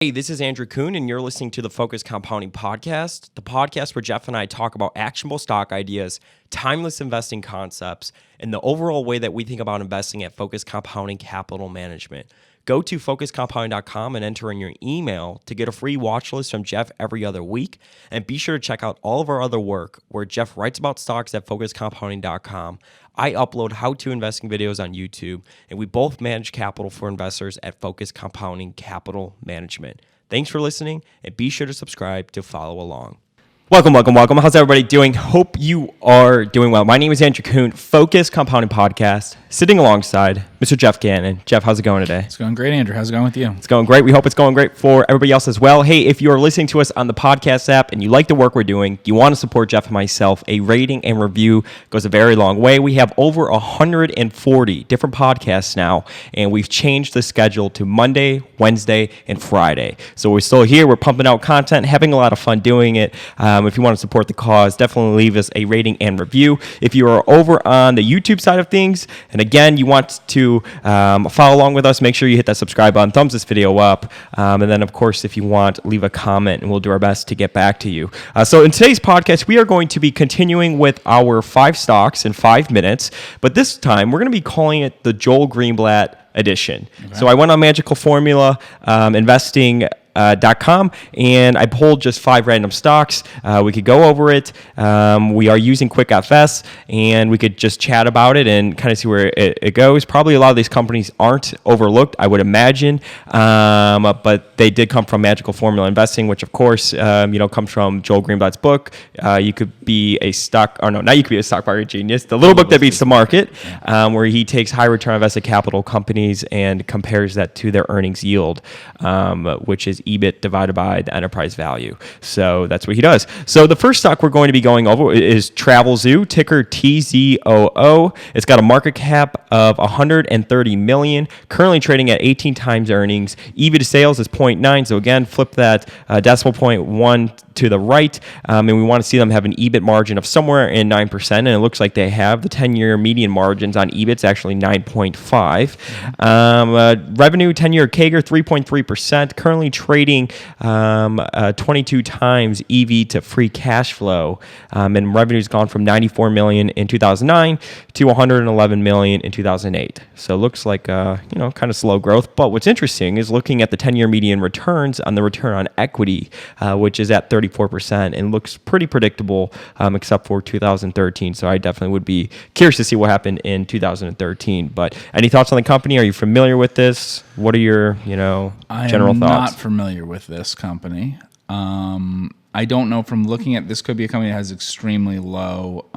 Hey, this is Andrew Kuhn, and you're listening to the Focus Compounding Podcast, the podcast where Geoff and I talk about actionable stock ideas, timeless investing concepts, and the overall way that we think about investing at Focus Compounding Capital Management. Go to focuscompounding.com and enter in your email to get a free watch list from Geoff every other week. And be sure to check out all of our other work where Geoff writes about stocks at focuscompounding.com. I upload how-to investing videos on YouTube, and we both manage capital for investors at Focus Compounding Capital Management. Thanks for listening, and be sure to subscribe to follow along. Welcome. How's everybody doing? Hope you are doing well. My name is Andrew Kuhn, Focus Compounding Podcast, sitting alongside Mr. Geoff Gannon. Geoff, how's it going today? It's going great, Andrew. How's it going with you? It's going great. We hope it's going great for everybody else as well. Hey, if you're listening to us on the podcast app and you like the work we're doing, you want to support Geoff and myself, a rating and review goes a very long way. We have over 140 different podcasts now, and we've changed the schedule to Monday, Wednesday, and Friday. So we're still here. We're pumping out content, having a lot of fun doing it. If you want to support the cause, definitely leave us a rating and review. If you are over on the YouTube side of things, and again, you want to follow along with us, make sure you hit that subscribe button, thumbs this video up, and then, of course, if you want, leave a comment, and we'll do our best to get back to you. So in today's podcast, we are going to be continuing with our 5 stocks in 5 minutes, but this time, we're going to be calling it the Joel Greenblatt edition. Okay. So I went on Magical Formula investing.com, and I pulled just 5 random stocks. We could go over it. We are using QuickFS, and we could just chat about it and kind of see where it goes. Probably a lot of these companies aren't overlooked, I would imagine, but they did come from Magical Formula Investing, which of course, comes from Joel Greenblatt's book. You could be a stock market genius. The little book that beats the market, where he takes high return on invested capital companies and compares that to their earnings yield, which is EBIT divided by the enterprise value. So that's what he does. So the first stock we're going to be going over is Travelzoo, ticker TZOO. It's got a market cap of $130 million, currently trading at 18 times earnings. EV to sales is 0.9. So again, flip that decimal point 1 to the right, and we want to see them have an EBIT margin of somewhere in 9%, and it looks like they have. The 10-year median margins on EBIT is actually 9.5. Revenue 10-year CAGR 3.3%, currently trading 22 times EV to free cash flow, and revenue's gone from $94 million in 2009 to $111 million in 2008. So it looks like kind of slow growth. But what's interesting is looking at the 10-year median returns on the return on equity, which is at 34%, and looks pretty predictable, except for 2013. So I definitely would be curious to see what happened in 2013. But any thoughts on the company? Are you familiar with this? What are your general thoughts? I'm not familiar with this company. I don't know. From looking at this, could be a company that has extremely low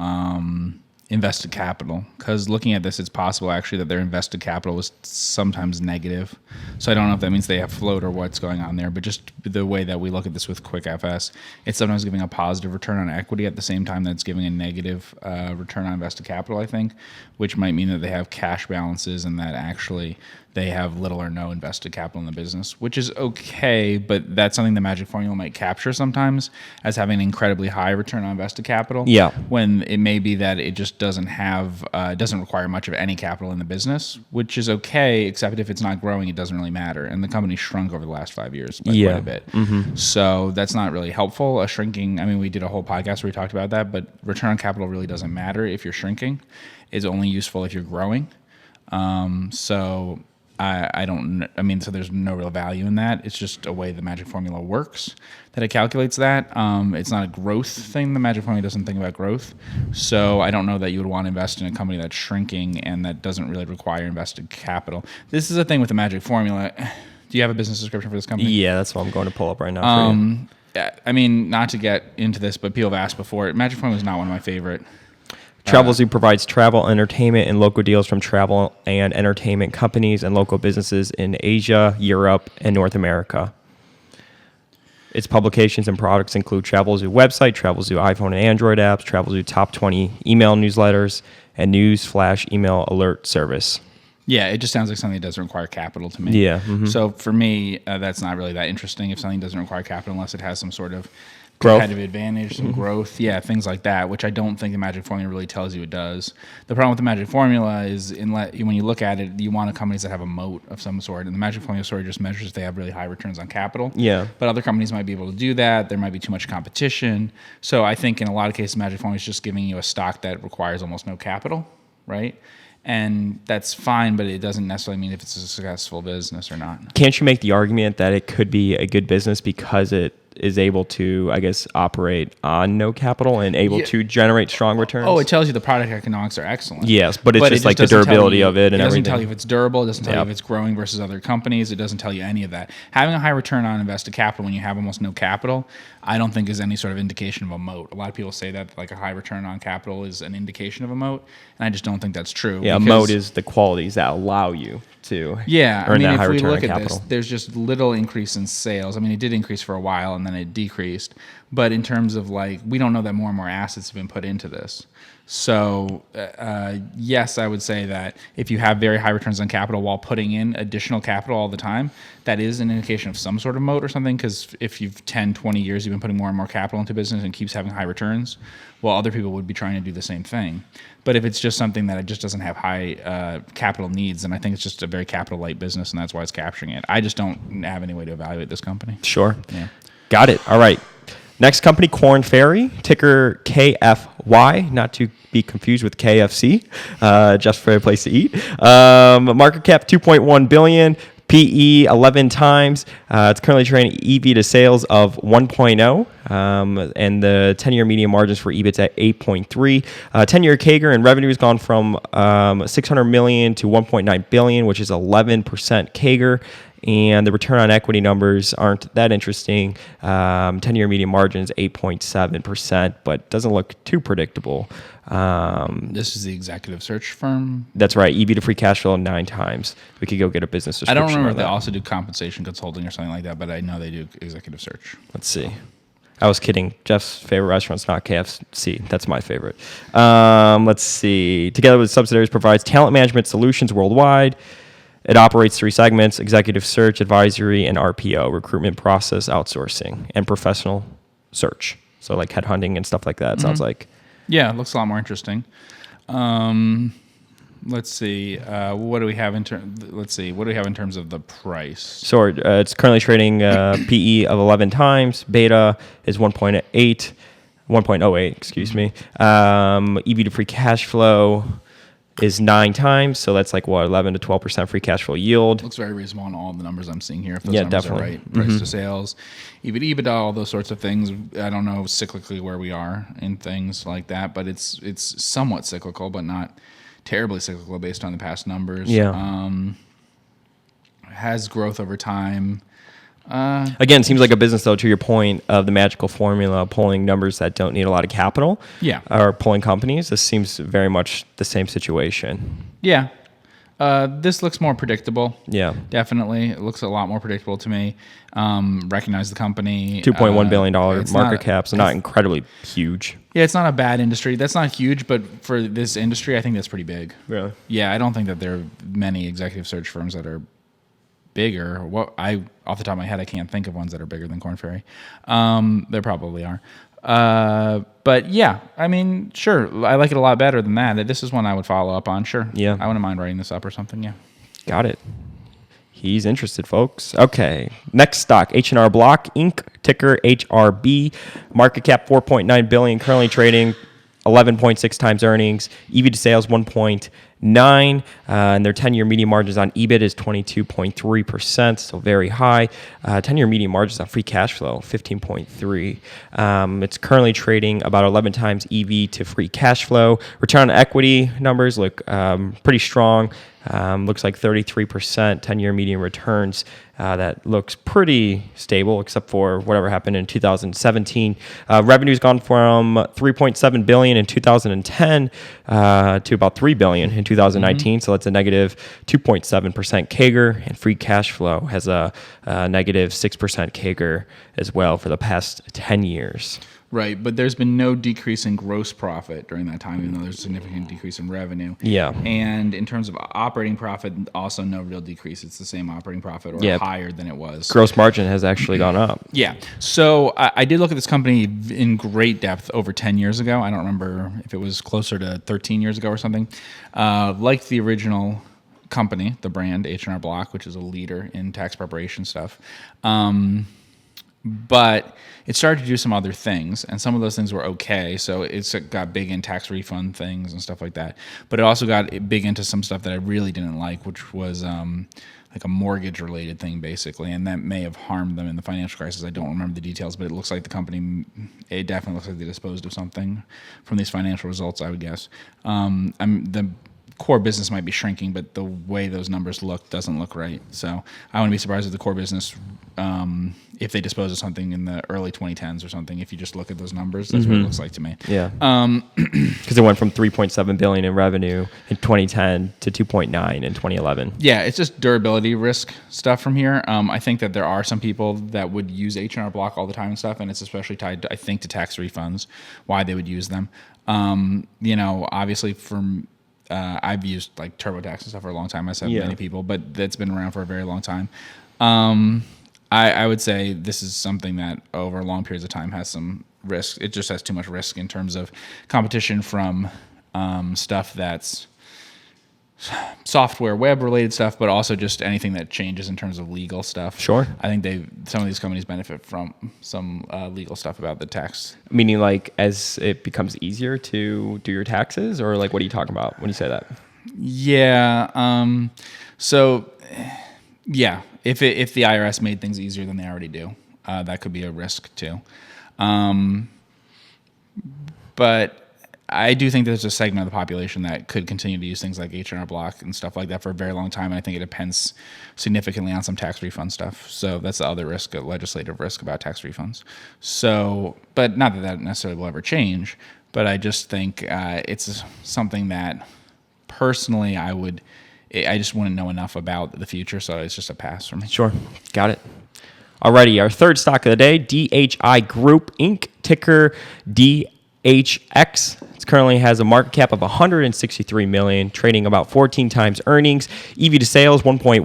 invested capital, because looking at this, it's possible actually that their invested capital was sometimes negative. So I don't know if that means they have float or what's going on there, but just the way that we look at this with QuickFS, it's sometimes giving a positive return on equity at the same time that it's giving a negative return on invested capital, I think, which might mean that they have cash balances and that actually they have little or no invested capital in the business, which is okay, but that's something the Magic Formula might capture sometimes as having an incredibly high return on invested capital. Yeah. When it may be that it just doesn't have, doesn't require much of any capital in the business, which is okay, except if it's not growing, it doesn't really matter. And the company shrunk over the last 5 years by quite a bit. Mm-hmm. So that's not really helpful. We did a whole podcast where we talked about that, but return on capital really doesn't matter if you're shrinking. It's only useful if you're growing. So there's no real value in that. It's just a way the Magic Formula works that it calculates that. It's not a growth thing. The Magic Formula doesn't think about growth. So I don't know that you would want to invest in a company that's shrinking and that doesn't really require invested capital. This is the thing with the Magic Formula. Do you have a business description for this company? Yeah, that's what I'm going to pull up right now for you. Not to get into this, but people have asked before. Magic Formula is not one of my favorite. Travelzoo provides travel, entertainment, and local deals from travel and entertainment companies and local businesses in Asia, Europe, and North America. Its publications and products include Travelzoo website, Travelzoo iPhone and Android apps, Travelzoo top 20 email newsletters, and news flash email alert service. Yeah, it just sounds like something that doesn't require capital to me. Yeah. Mm-hmm. So for me, that's not really that interesting if something doesn't require capital unless it has some sort of competitive advantage, some growth, things like that, which I don't think the magic formula really tells you it does. The problem with the magic formula is when you look at it, you want companies that have a moat of some sort, and the magic formula sort of just measures if they have really high returns on capital. Yeah. But other companies might be able to do that. There might be too much competition. So I think in a lot of cases, magic formula is just giving you a stock that requires almost no capital, right? And that's fine, but it doesn't necessarily mean if it's a successful business or not. Can't you make the argument that it could be a good business because it is able to, I guess, operate on no capital and able to generate strong returns? Oh, it tells you the product economics are excellent. Yes, but it's just like the durability of it and everything. It doesn't tell you if it's durable. It doesn't tell you if it's growing versus other companies. It doesn't tell you any of that. Having a high return on invested capital when you have almost no capital, I don't think is any sort of indication of a moat. A lot of people say that like a high return on capital is an indication of a moat, and I just don't think that's true. Yeah, a moat is the qualities that allow you to earn that high return on capital. If we look at this, there's just little increase in sales. I mean, it did increase for a while and then it decreased. But in terms of like, we don't know that more and more assets have been put into this. So yes, I would say that if you have very high returns on capital while putting in additional capital all the time, that is an indication of some sort of moat or something. Because if you've 10, 20 years, you've been putting more and more capital into business and keeps having high returns, well, other people would be trying to do the same thing. But if it's just something that it just doesn't have high capital needs, then I think it's just a very capital light business, and that's why it's capturing it. I just don't have any way to evaluate this company. Sure. Yeah. Got it. All right. Next company, Korn Ferry, ticker KFY, not to be confused with KFC, just for a place to eat. Market cap $2.1 billion, PE 11 times. It's currently trading EV to sales of 1.0, and the 10-year median margins for EBIT's at 8.3. 10-year CAGR and revenue has gone from $600 million to $1.9 billion, which is 11% CAGR. And the return on equity numbers aren't that interesting. 10-year median margins 8.7%, but doesn't look too predictable. This is the executive search firm. That's right. EV to free cash flow 9 times. We could go get a business description. I don't remember if they also do compensation consulting or something like that, but I know they do executive search. Let's see. I was kidding. Jeff's favorite restaurant's not KFC. That's my favorite. Let's see. Together with subsidiaries, provides talent management solutions worldwide. It operates 3 segments: executive search, advisory, and RPO, recruitment process outsourcing, and professional search. So like headhunting and stuff like that, it sounds like. Yeah, it looks a lot more interesting. Let's see. What do we have in terms of the price? So it's currently trading PE of 11 times. Beta is 1.08, excuse me. EV to free cash flow is 9 times, so that's like what, 11 to 12% free cash flow yield. Looks very reasonable on all the numbers I'm seeing here. If those numbers are right, price to sales, EV to EBITDA, all those sorts of things. I don't know cyclically where we are in things like that, but it's somewhat cyclical, but not terribly cyclical based on the past numbers. Yeah, has growth over time. Again, seems like a business, though, to your point of the magical formula, pulling numbers that don't need a lot of capital. Yeah. Or pulling companies. This seems very much the same situation. Yeah. This looks more predictable. Yeah. Definitely. It looks a lot more predictable to me. Recognize the company. $2.1 billion market cap, so not incredibly huge. Yeah, it's not a bad industry. That's not huge, but for this industry, I think that's pretty big. Really? Yeah, I don't think that there are many executive search firms that are bigger. Off the top of my head, I can't think of ones that are bigger than Korn Ferry. There probably are. But yeah, I mean, sure, I like it a lot better than that. This is one I would follow up on. Sure. Yeah. I wouldn't mind writing this up or something. Yeah. Got it. He's interested, folks. Okay. Next stock, H&R Block, Inc., ticker HRB, market cap $4.9 billion, currently trading 11.6 times earnings, EV to sales 1.9, and their 10-year median margins on EBIT is 22.3%, so very high. 10-year median margins on free cash flow, 15.3. It's currently trading about 11 times EV to free cash flow. Return on equity numbers look pretty strong. Looks like 33% 10-year median returns. That looks pretty stable, except for whatever happened in 2017. Revenue's gone from $3.7 billion in 2010 to about $3 billion in 2019. So that's a negative 2.7% CAGR, and free cash flow has a negative 6% CAGR as well for the past 10 years. Right, but there's been no decrease in gross profit during that time, even though there's a significant decrease in revenue. Yeah. And in terms of operating profit, also no real decrease. It's the same operating profit or higher than it was. Gross margin has actually gone up. Yeah. So I did look at this company in great depth over 10 years ago. I don't remember if it was closer to 13 years ago or something. Like the original company, the brand H&R Block, which is a leader in tax preparation stuff. But it started to do some other things, and some of those things were okay. So it's got big in tax refund things and stuff like that. But it also got big into some stuff that I really didn't like, which was like a mortgage-related thing, basically. And that may have harmed them in the financial crisis. I don't remember the details, but it looks like the company, it definitely looks like they disposed of something from these financial results, I would guess. The core business might be shrinking, but the way those numbers look doesn't look right. So I wouldn't be surprised if the core business, if they dispose of something in the early 2010s or something. If you just look at those numbers, that's what it looks like to me. Yeah. Because it went from $3.7 billion in revenue in 2010 to $2.9 in 2011. Yeah, it's just durability risk stuff from here. I think that there are some people that would use H&R Block all the time and stuff, and it's especially tied, I think, to tax refunds, why they would use them. Obviously from I've used like TurboTax and stuff for a long time. I said many people, but that's been around for a very long time. I would say this is something that over long periods of time has some risk. It just has too much risk in terms of competition from stuff that's software, web related stuff, but also just anything that changes in terms of legal stuff. Sure. I think some of these companies benefit from some legal stuff about the tax. Meaning like as it becomes easier to do your taxes, or like what are you talking about when you say that? Yeah. If the IRS made things easier than they already do, that could be a risk too. But I do think there's a segment of the population that could continue to use things like H&R Block and stuff like that for a very long time. And I think it depends significantly on some tax refund stuff. So that's the other risk, a legislative risk about tax refunds. So, but not that necessarily will ever change, but I just think it's something that personally I just wouldn't know enough about the future. So it's just a pass for me. Sure. Got it. Alrighty. Our third stock of the day, DHI Group Inc., ticker DHX. It currently has a market cap of $163 million, trading about 14 times earnings. EV to sales 1.1,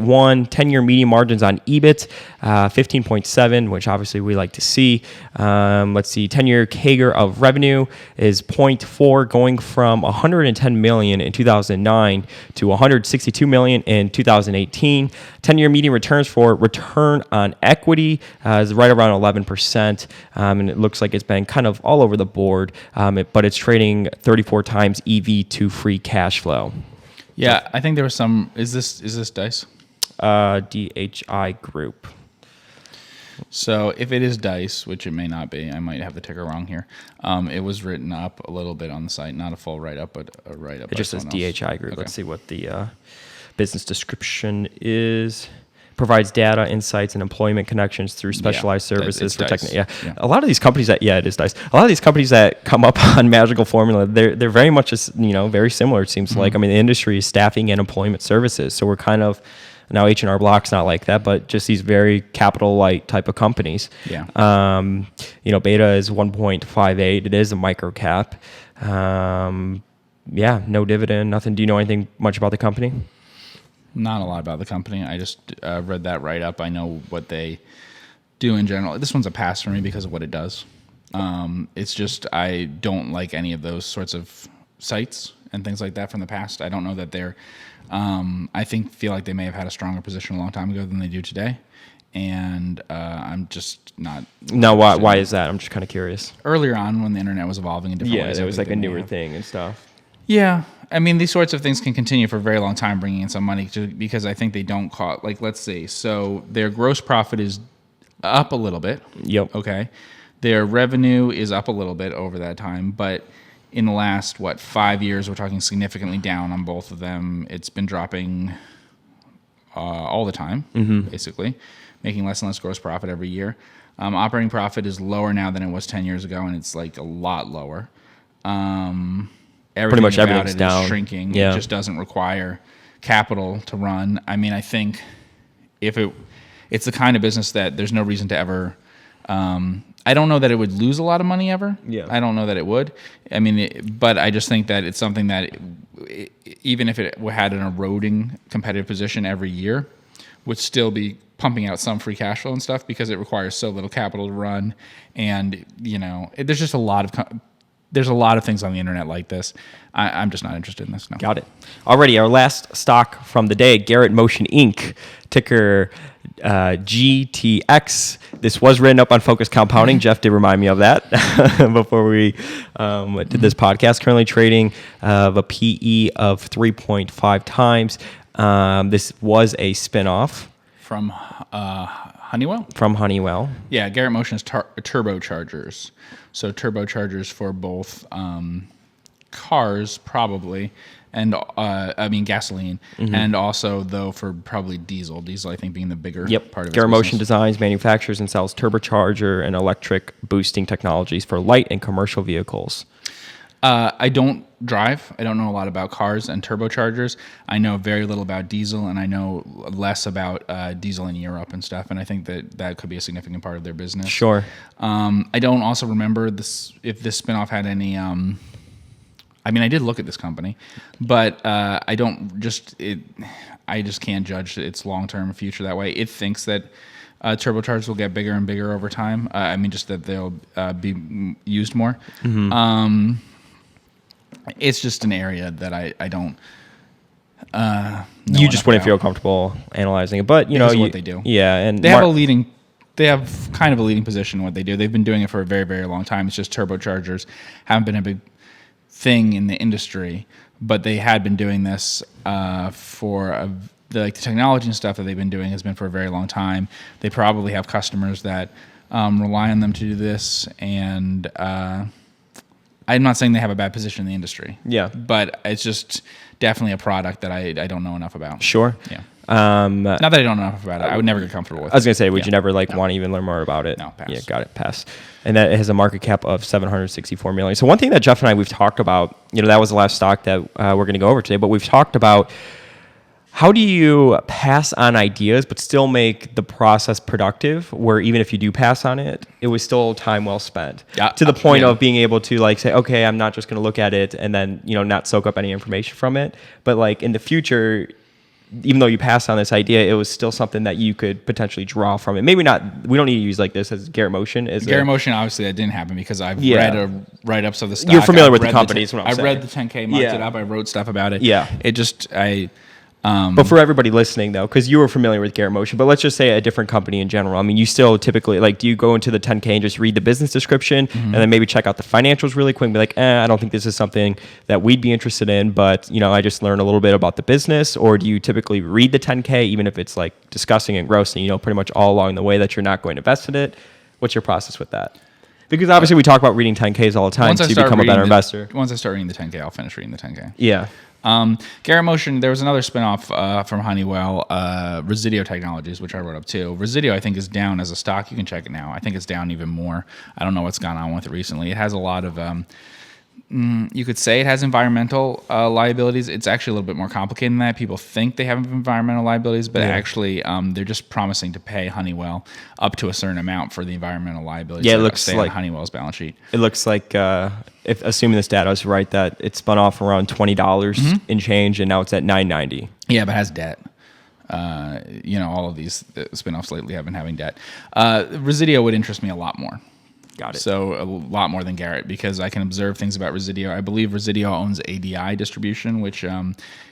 10-year median margins on EBIT 15.7, which obviously we like to see. Let's see, 10-year CAGR of revenue is 0.4, going from $110 million in 2009 to $162 million in 2018. 10-year median returns for return on equity is right around 11%, and it looks like it's been kind of all over the board, but it's trading 34 times EV to free cash flow. Yeah, I think there was some. Is this DICE? DHI Group. So if it is DICE, which it may not be, I might have the ticker wrong here. It was written up a little bit on the site, not a full write-up, but a write-up. It just says DHI Group. Okay. Let's see what the business description is. Provides data, insights, and employment connections through specialized services for technical. Yeah, a lot of these companies that it is DICE. A lot of these companies that come up on Magical Formula, they're very much very similar. It seems like. I mean, the industry is staffing and employment services, so we're kind of now H&R Block's not like that, but just these very capital light type of companies. Yeah. Beta is 1.58. It is a micro cap. No dividend, nothing. Do you know anything much about the company? Not a lot about the company. I just read that write-up. I know what they do in general. This one's a pass for me because of what it does. It's just I don't like any of those sorts of sites and things like that from the past. I don't know that they're I feel like they may have had a stronger position a long time ago than they do today. And I'm just not. No, why is that? I'm just kind of curious. Earlier on when the internet was evolving in different ways. Yeah, it was like a newer thing and stuff. Yeah. I mean, these sorts of things can continue for a very long time, bringing in some money because I think they don't cost. Like, let's see. So their gross profit is up a little bit. Yep. Okay. Their revenue is up a little bit over that time, but in the last 5 years, we're talking significantly down on both of them. It's been dropping all the time, basically, making less and less gross profit every year. Operating profit is lower now than it was 10 years ago, and it's like a lot lower. Pretty much everything's down. Is shrinking. Yeah. It just doesn't require capital to run. I mean, I think if it's the kind of business that there's no reason to ever I don't know that it would lose a lot of money ever. Yeah. I don't know that it would. I mean, but I just think that it's something that even if it had an eroding competitive position every year, would still be pumping out some free cash flow and stuff because it requires so little capital to run. And, there's just a lot of things on the internet like this. I'm just not interested in this. No. Got it. Alrighty, our last stock from the day, Garrett Motion Inc., ticker GTX. This was written up on Focus Compounding. Jeff did remind me of that before we did this podcast. Currently trading a PE of 3.5 times. This was a spinoff From Honeywell? From Honeywell. Yeah, Garrett Motion is turbochargers. So turbochargers for both cars, probably, and gasoline, and also though for probably diesel. Diesel, I think, being the bigger part of it. Garrett Motion designs, manufactures, and sells turbocharger and electric boosting technologies for light and commercial vehicles. I don't drive. I don't know a lot about cars and turbochargers. I know very little about diesel, and I know less about diesel in Europe and stuff. And I think that could be a significant part of their business. Sure. I don't also remember if this spinoff had any. I did look at this company, but I just can't judge its long-term future that way. It thinks that turbochargers will get bigger and bigger over time. Just that they'll be used more. Mm-hmm. It's just an area that I don't. You just wouldn't feel comfortable analyzing it, but what they do. Yeah, and they have kind of a leading position in what they do. They've been doing it for a very, very long time. It's just turbochargers haven't been a big thing in the industry, but they had been doing this for the technology and stuff that they've been doing has been for a very long time. They probably have customers that rely on them to do this, and I'm not saying they have a bad position in the industry. Yeah, but it's just definitely a product that I don't know enough about. Sure. Yeah. Not that I don't know enough about it. I would never get comfortable with it. I was going to say, would you never want to even learn more about it? No, pass. Yeah, got it, pass. And that it has a market cap of $764 million. So one thing that Jeff and I, we've talked about, that was the last stock that we're going to go over today, but we've talked about how do you pass on ideas but still make the process productive, where even if you do pass on it, it was still time well spent. Yeah, to the point of being able to say, okay, I'm not just going to look at it and then, not soak up any information from it. But in the future, even though you passed on this idea, it was still something that you could potentially draw from it. Maybe not. We don't need to use this as Garrett Motion. Garrett Motion, obviously, that didn't happen because I've read write-ups of the stock. You're familiar with the company, is what I'm I saying. read the 10K, marked it up. I wrote stuff about it. Yeah. It just, but for everybody listening, though, because you were familiar with Garrett Motion, but let's just say a different company in general. You still typically, do you go into the 10K and just read the business description and then maybe check out the financials really quick and be like, I don't think this is something that we'd be interested in, but, I just learned a little bit about the business? Or do you typically read the 10K, even if it's discussing and grossing, pretty much all along the way that you're not going to invest in it? What's your process with that? Because obviously we talk about reading 10Ks all the time to become a better investor. Once I start reading the 10K, I'll finish reading the 10K. Yeah. Garrett Motion, there was another spinoff from Honeywell, Resideo Technologies, which I wrote up too. Resideo, I think, is down as a stock. You can check it now. I think it's down even more. I don't know what's gone on with it recently. It has a lot of, you could say it has environmental liabilities. It's actually a little bit more complicated than that. People think they have environmental liabilities, but actually they're just promising to pay Honeywell up to a certain amount for the environmental liabilities. Yeah, it looks stay on Honeywell's balance sheet. It looks like, if assuming this data is right, that it spun off around $20 in change, and now it's at $9.90. Yeah, but it has debt. All of these spinoffs lately have been having debt. Resideo would interest me a lot more. Got it. So a lot more than Garrett, because I can observe things about Resideo. I believe Resideo owns ADI distribution, which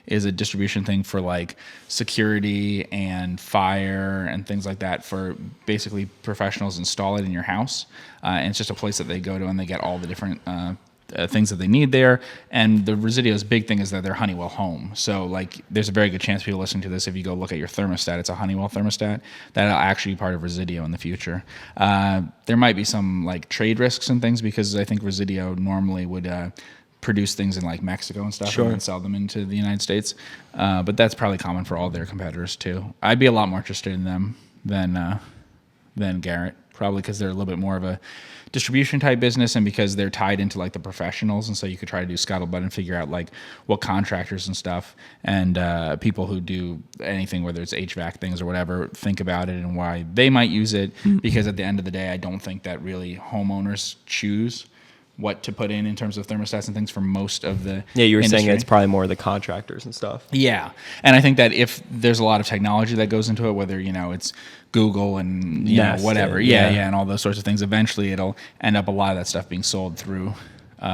is a distribution thing for security and fire and things like that, for basically professionals install it in your house. And it's just a place that they go to and they get all the different things that they need there. And the Resideo's big thing is that they're Honeywell home. So there's a very good chance people listening to this, if you go look at your thermostat, it's a Honeywell thermostat, that'll actually be part of Resideo in the future. There might be some trade risks and things, because I think Resideo normally would produce things in Mexico and stuff, and then sell them into the United States. But that's probably common for all their competitors too. I'd be a lot more interested in them than than Garrett, probably because they're a little bit more of a distribution type business, and because they're tied into like the professionals, and so you could try to do scuttlebutt and figure out like what contractors and stuff and people who do anything, whether it's HVAC things or whatever, think about it and why they might use it. Because at the end of the day, I don't think that really homeowners choose what to put in terms of thermostats and things for most of the you were industry. saying it's probably more the contractors and stuff. Yeah. And I think that if there's a lot of technology that goes into it, whether, it's Google and you know, whatever, and all those sorts of things, eventually it'll end up a lot of that stuff being sold through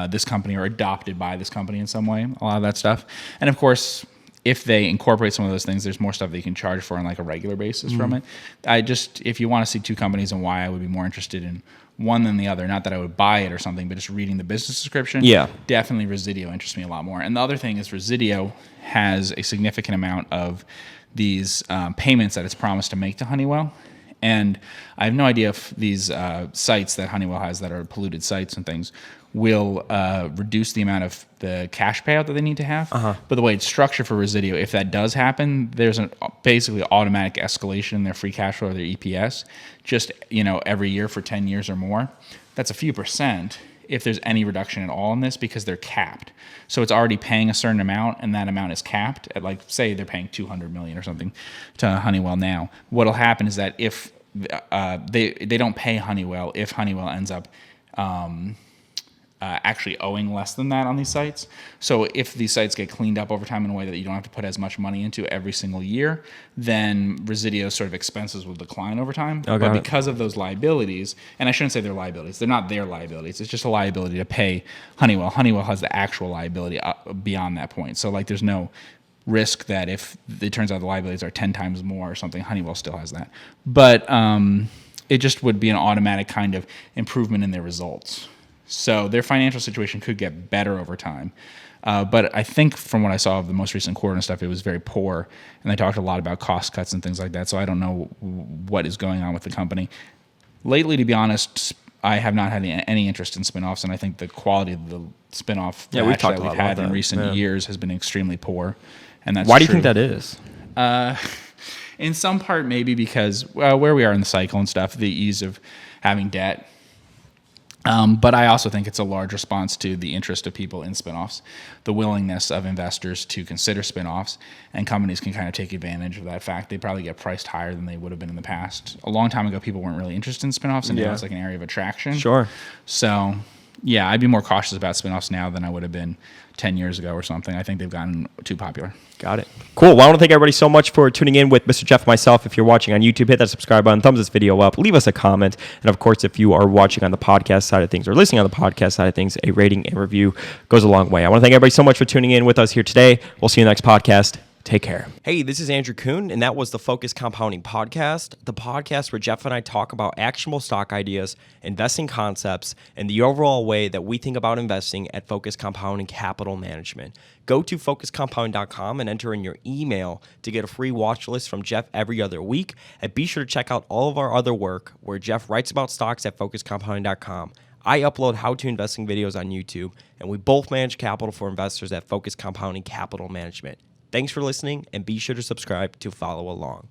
this company or adopted by this company in some way, a lot of that stuff. And of course, if they incorporate some of those things, there's more stuff that you can charge for on like a regular basis from it. If you want to see two companies and why I would be more interested in one than the other, not that I would buy it or something, but just reading the business description, definitely Resideo interests me a lot more. And the other thing is Resideo has a significant amount of these payments that it's promised to make to Honeywell. And I have no idea if these sites that Honeywell has that are polluted sites and things will reduce the amount of the cash payout that they need to have. But the way it's structured for Resideo, if that does happen, there's basically automatic escalation in their free cash flow or their EPS, just every year for 10 years or more. That's a few percent if there's any reduction at all in this, because they're capped. So it's already paying a certain amount, and that amount is capped at, like, say they're paying $200 million or something to Honeywell now. What'll happen is that if they don't pay Honeywell, if Honeywell ends up actually owing less than that on these sites. So if these sites get cleaned up over time in a way that you don't have to put as much money into every single year, then Resideo's sort of expenses will decline over time. Okay. But because of those liabilities, and I shouldn't say they're liabilities, they're not their liabilities, it's just a liability to pay Honeywell. Honeywell has the actual liability beyond that point. So like there's no risk that if it turns out the liabilities are 10 times more or something, Honeywell still has that. But it just would be an automatic kind of improvement in their results. So their financial situation could get better over time. But I think from what I saw of the most recent quarter and stuff, it was very poor. And they talked a lot about cost cuts and things like that. So I don't know what is going on with the company. Lately, to be honest, I have not had any interest in spinoffs. And I think the quality of the spinoff batch that we've had in recent years has been extremely poor. And that's Why do you think that is? In some part, maybe because where we are in the cycle and stuff, the ease of having debt. But I also think it's a large response to the interest of people in spinoffs, the willingness of investors to consider spinoffs, and companies can kind of take advantage of that fact. They probably get priced higher than they would have been in the past. A long time ago, people weren't really interested in spinoffs, and now it's like an area of attraction. Sure. So, yeah, I'd be more cautious about spinoffs now than I would have been 10 years ago or something. I think they've gotten too popular. Got it. Cool. Well, I want to thank everybody so much for tuning in with Mr. Geoff and myself. If you're watching on YouTube, hit that subscribe button, thumbs this video up, leave us a comment. And of course, if you are watching on the podcast side of things or listening on the podcast side of things, a rating and review goes a long way. I want to thank everybody so much for tuning in with us here today. We'll see you in the next podcast. Take care. Hey, this is Andrew Kuhn, and that was the Focus Compounding Podcast, the podcast where Geoff and I talk about actionable stock ideas, investing concepts, and the overall way that we think about investing at Focus Compounding Capital Management. Go to focuscompounding.com and enter in your email to get a free watch list from Geoff every other week. And be sure to check out all of our other work where Geoff writes about stocks at focuscompounding.com. I upload how-to investing videos on YouTube, and we both manage capital for investors at Focus Compounding Capital Management. Thanks for listening, and be sure to subscribe to follow along.